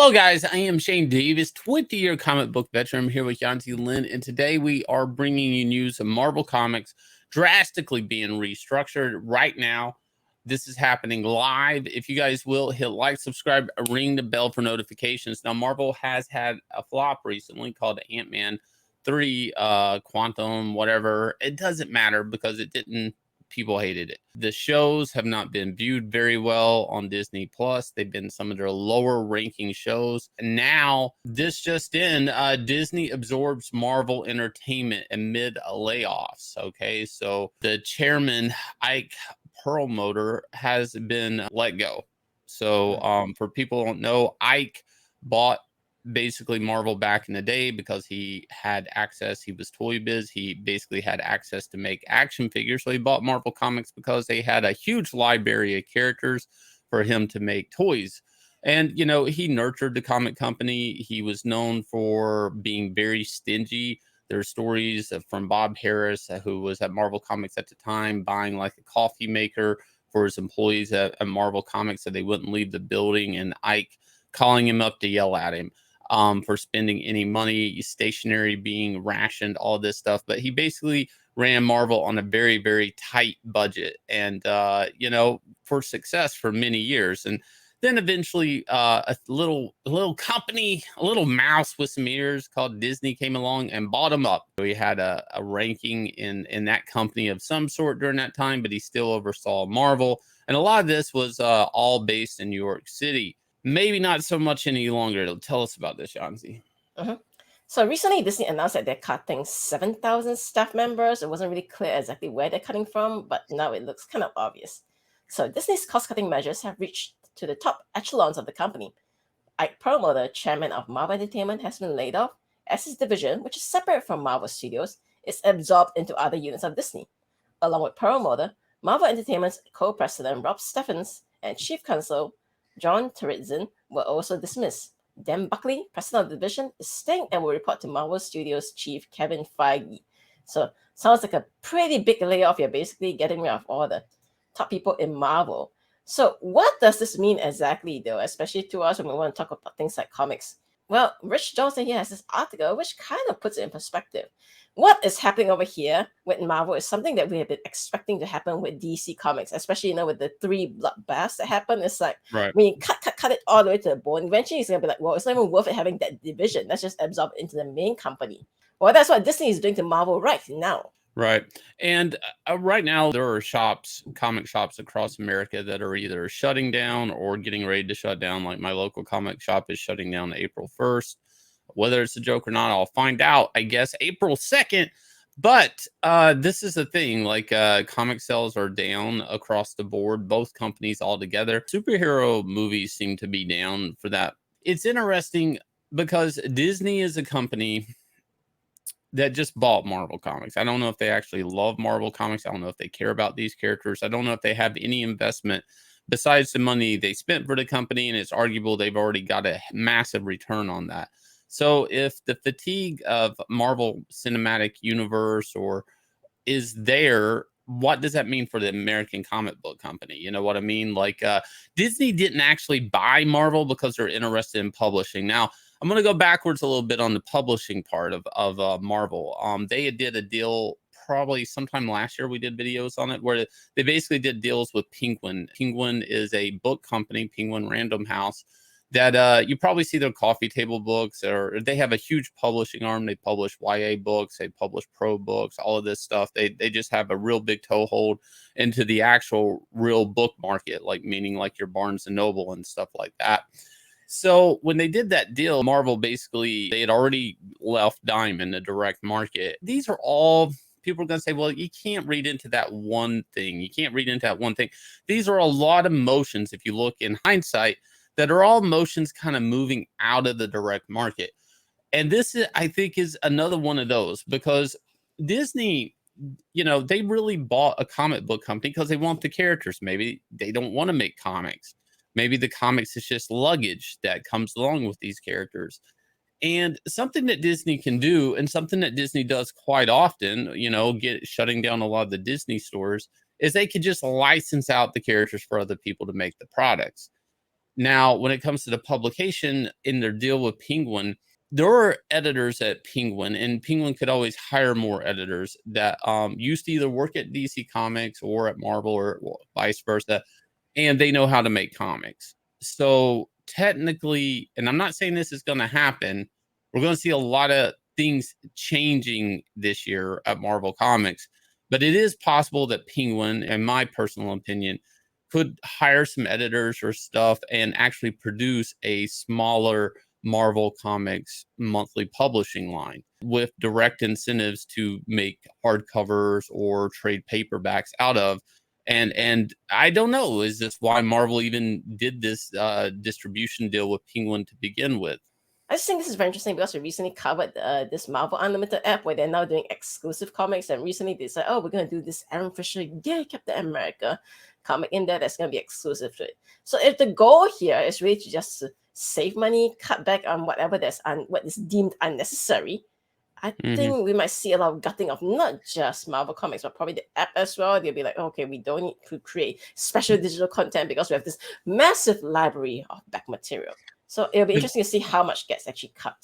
Hello, guys. I am Shane Davis, 20-year comic book veteran. I'm here with Yanzi Lin, and today we are bringing you news of Marvel Comics drastically being restructured right now. This is happening live. If you guys will, hit like, subscribe, ring the bell for notifications. Now, Marvel has had a flop recently called Ant-Man 3, Quantum, whatever. It doesn't matter because it didn't. People hated it. The shows have not been viewed very well on Disney Plus. They've been some of their lower ranking shows. And now, this just in, Disney absorbs Marvel Entertainment amid layoffs. Okay, so the chairman, Ike Perlmutter, has been let go. So for people who don't know, Ike bought basically Marvel back in the day because he had access. He was Toy Biz. He basically had access to make action figures. So he bought Marvel Comics because they had a huge library of characters for him to make toys. And, you know, he nurtured the comic company. He was known for being very stingy. There are stories from Bob Harris, who was at Marvel Comics at the time, buying like a coffee maker for his employees at Marvel Comics so they wouldn't leave the building, and Ike calling him up to yell at him for spending any money, stationery being rationed, all this stuff. But he basically ran Marvel on a very, very tight budget and, you know, for success for many years. And then eventually a little company, a little mouse with some ears called Disney came along and bought him up. He had a ranking in that company of some sort during that time, but he still oversaw Marvel. And a lot of this was all based in New York City. Maybe not so much any longer. Tell us about this, Yanzi. So recently, Disney announced that they're cutting 7,000 staff members. It wasn't really clear exactly where they're cutting from, but now it looks kind of obvious. So Disney's cost-cutting measures have reached to the top echelons of the company. Ike Perlmutter, chairman of Marvel Entertainment, has been laid off, as his division, which is separate from Marvel Studios, is absorbed into other units of Disney. Along with Perlmutter, Marvel Entertainment's co-president Rob Steffens and chief counsel John Terretzen were also dismissed. Dan Buckley, president of the division, is staying and will report to Marvel Studios chief Kevin Feige. So sounds like a pretty big layoff. You're basically getting rid of all the top people in Marvel. So what does this mean exactly, though, especially to us when we want to talk about things like comics? Well, Rich Johnson here has this article which kind of puts it in perspective. What is happening over here with Marvel is something that we have been expecting to happen with DC Comics, especially, you know, with the 3 bloodbaths that happen. It's like, when you cut it all the way to the bone, eventually it's going to be like, well, it's not even worth it having that division. Let's just absorb it into the main company. Well, that's what Disney is doing to Marvel right now. Right. And right now, there are shops, comic shops across America that are either shutting down or getting ready to shut down. Like my local comic shop is shutting down April 1st. Whether it's a joke or not, I'll find out, I guess, April 2nd. But this is the thing, like comic sales are down across the board, both companies all together. Superhero movies seem to be down for that. It's interesting because Disney is a company that just bought Marvel Comics. I don't know if they actually love Marvel Comics. I don't know if they care about these characters. I don't know if they have any investment besides the money they spent for the company, and it's arguable they've already got a massive return on that. So if the fatigue of Marvel Cinematic Universe is there, what does that mean for the American comic book company? You know what I mean? Like Disney didn't actually buy Marvel because they're interested in publishing. Now, I'm going to go backwards a little bit on the publishing part of Marvel. They did a deal probably sometime last year. We did videos on it where they basically did deals with Penguin. Penguin is a book company, Penguin Random House, that you probably see their coffee table books, or they have a huge publishing arm. They publish YA books, they publish pro books, all of this stuff. They just have a real big toehold into the actual real book market, like meaning like your Barnes and Noble and stuff like that. So when they did that deal, Marvel basically, they had already left Diamond, the direct market. These are all, people are going to say, well, you can't read into that one thing. You can't read into that one thing. These are a lot of motions, if you look in hindsight, that are all motions kind of moving out of the direct market. And this, I think, is another one of those, because Disney, you know, they really bought a comic book company because they want the characters. Maybe they don't want to make comics. Maybe the comics is just luggage that comes along with these characters. And something that Disney can do, and something that Disney does quite often, you know, shutting down a lot of the Disney stores, is they could just license out the characters for other people to make the products. Now, when it comes to the publication in their deal with Penguin, there are editors at Penguin, and Penguin could always hire more editors that used to either work at DC Comics or at Marvel or vice versa, and they know how to make comics. So technically, and I'm not saying this is going to happen, we're going to see a lot of things changing this year at Marvel Comics, but it is possible that Penguin, in my personal opinion, could hire some editors or stuff and actually produce a smaller Marvel Comics monthly publishing line with direct incentives to make hardcovers or trade paperbacks out of. And I don't know, is this why Marvel even did this distribution deal with Penguin to begin with? I just think this is very interesting because we recently covered this Marvel Unlimited app where they're now doing exclusive comics. And recently they said, oh, we're going to do this Aaron Fisher, Captain America comic in there that's going to be exclusive to it. So if the goal here is really to just save money, cut back on whatever what is deemed unnecessary, I think we might see a lot of gutting of not just Marvel Comics, but probably the app as well. They'll be like, okay, we don't need to create special digital content because we have this massive library of back material. So it'll be interesting to see how much gets actually cut.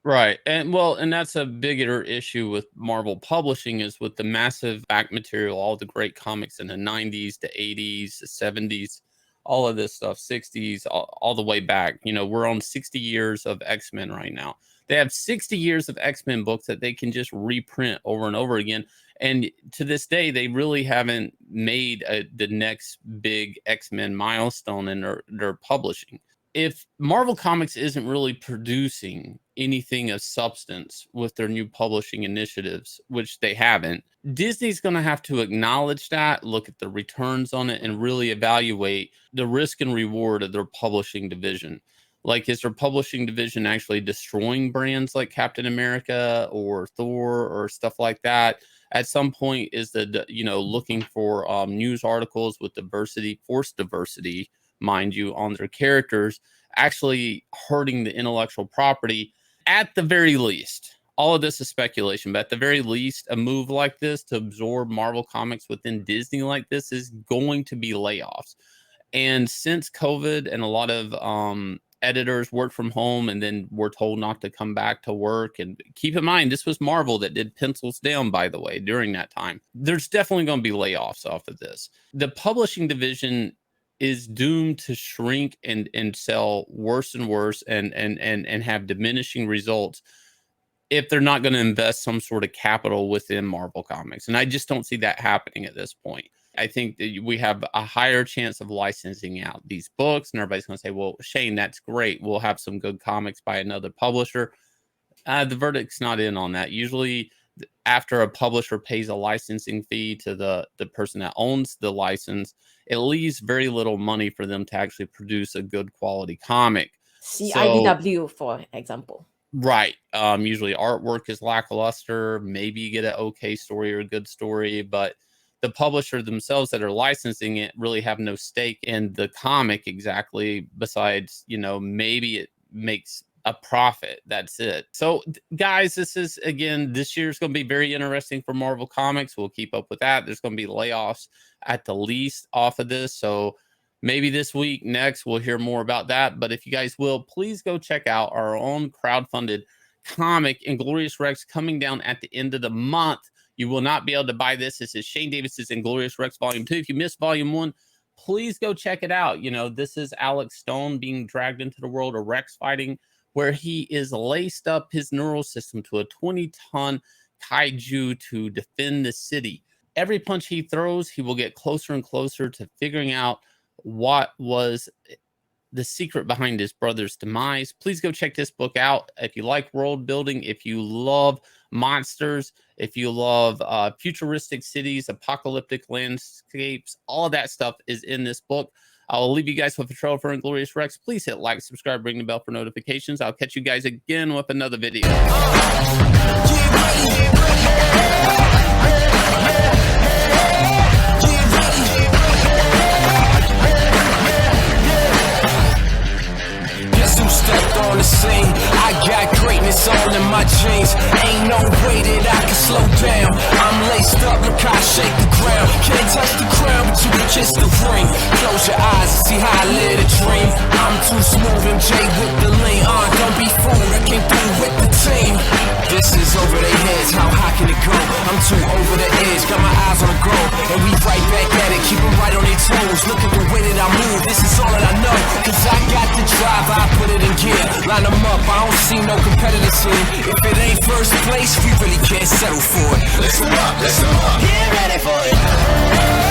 Right. And that's a bigger issue with Marvel Publishing is with the massive back material, all the great comics in the 90s, the 80s, the 70s, all of this stuff, 60s, all the way back. You know, we're on 60 years of X-Men right now. They have 60 years of X-Men books that they can just reprint over and over again. And to this day, they really haven't made the next big X-Men milestone in their publishing. If Marvel Comics isn't really producing anything of substance with their new publishing initiatives, which they haven't, Disney's going to have to acknowledge that, look at the returns on it, and really evaluate the risk and reward of their publishing division. Like, is their publishing division actually destroying brands like Captain America or Thor or stuff like that? At some point, is looking for news articles with forced diversity, mind you, on their characters, actually hurting the intellectual property? At the very least, all of this is speculation, but at the very least, a move like this to absorb Marvel Comics within Disney like this is going to be layoffs. And since COVID and a lot of editors work from home and then were told not to come back to work, and keep in mind, this was Marvel that did pencils down, by the way, during that time, there's definitely going to be layoffs off of this. The publishing division is doomed to shrink and sell worse and worse and have diminishing results if they're not going to invest some sort of capital within Marvel Comics. And I just don't see that happening at this point. I think that we have a higher chance of licensing out these books, and everybody's going to say, well, Shane, that's great. We'll have some good comics by another publisher. The verdict's not in on that. Usually after a publisher pays a licensing fee to the person that owns the license, it leaves very little money for them to actually produce a good quality comic. IDW, for example. Right. Usually artwork is lackluster. Maybe you get an okay story or a good story, but the publisher themselves that are licensing it really have no stake in the comic exactly, besides, maybe it makes a profit. That's it. So guys, this year's going to be very interesting for Marvel Comics. We'll keep up with that. There's going to be layoffs at the least off of this. So maybe this week, next, we'll hear more about that. But if you guys will, please go check out our own crowdfunded comic, Inglorious Rex, coming down at the end of the month. You will not be able to buy this. This is Shane Davis's Inglorious Rex Volume 2. If you missed Volume 1, please go check it out. This is Alex Stone being dragged into the world of Rex fighting, where he is laced up his neural system to a 20-ton kaiju to defend the city. Every punch he throws, he will get closer and closer to figuring out what was the secret behind his brother's demise. Please go check this book out. If you like world building, if you love monsters, if you love futuristic cities, apocalyptic landscapes, all of that stuff is in this book. I'll leave you guys with a trailer for Inglorious Rex. Please hit like, subscribe, ring the bell for notifications. I'll catch you guys again with another video. Guess who stepped on the scene? I got greatness all in my jeans. Ain't no way that I can slow down. I'm laced up, look how I shake the ground. Can't touch the crown, but you can kiss the ring. Close Close your eyes and see how I live a dream. I'm too smooth, MJ with the lean. Don't be fooled, I came through with the team. This is over their heads, how high can it go? I'm too over the edge, got my eyes on the goal. And we right back at it, keep them right on their toes. Look at the way that I move, this is all that I know. Cause I got the drive, I put it in gear. Line them up, I don't see no competitors here. If it ain't first place, we really can't settle for it. Listen up, get ready for it.